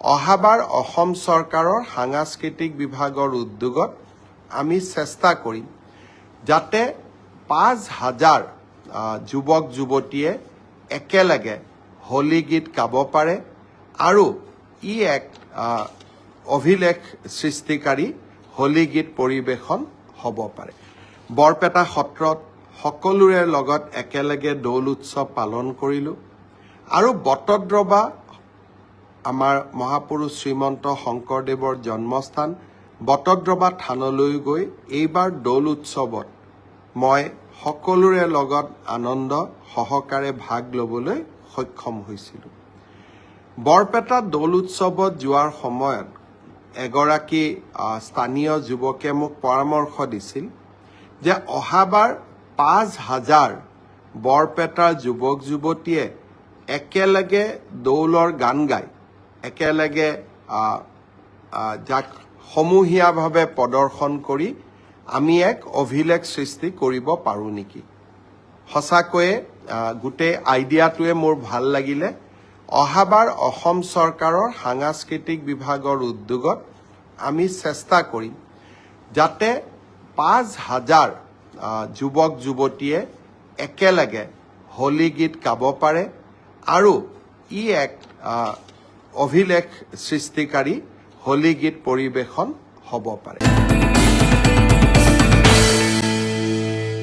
অহাবাৰ অসম চৰকাৰৰ সাংস্কৃতিক বিভাগৰ উদ্যোগত আমি চেষ্টা কৰিম যাতে ৫,০০০ যুৱক যুৱতীয়ে একেলগে হোলী গীত গাব পাৰে আৰু ই এক অভিলেখ সৃষ্টিকাৰী হোলী গীত পৰিৱেশন হ'ব পাৰে। বৰপেটা সত্ৰত সকলোৰে লগত একেলগে দৌল উৎসৱ পালন কৰিলোঁ আৰু বটদ্ৰৱা আমাৰ মহাপুৰুষ শ্ৰীমন্ত শংকৰদেৱৰ জন্মস্থান বটদ্ৰৱা থানলৈ গৈ এইবাৰ দৌল উৎসৱত মই সকলোৰে লগত আনন্দ সহকাৰে ভাগ ল'বলৈ সক্ষম হৈছিলোঁ। বৰপেটা দৌল উৎসৱত যোৱাৰ সময়ত এগৰাকী স্থানীয় যুৱকে মোক পৰামৰ্শ দিছিল যে অহাবাৰ ৫,০০০ বৰপেটাৰ যুৱক যুৱতীয়ে একেলগে দৌলৰ গান গায় একেলগে যাক সমূহীয়াভাৱে প্ৰদৰ্শন কৰি আমি এক অভিলেখ সৃষ্টি কৰিব পাৰোঁ নেকি। সঁচাকৈয়ে গোটেই আইডিয়াটোৱে মোৰ ভাল লাগিলে। অহাবাৰ অসম চৰকাৰৰ সাংস্কৃতিক বিভাগৰ উদ্যোগত আমি চেষ্টা কৰিম যাতে ৫,০০০ যুৱক যুৱতীয়ে একেলগে হোলী গীত গাব পাৰে আৰু ই এক অভিলেখ সৃষ্টিকাৰী হোলী গীত পৰিৱেশন হ'ব পাৰে।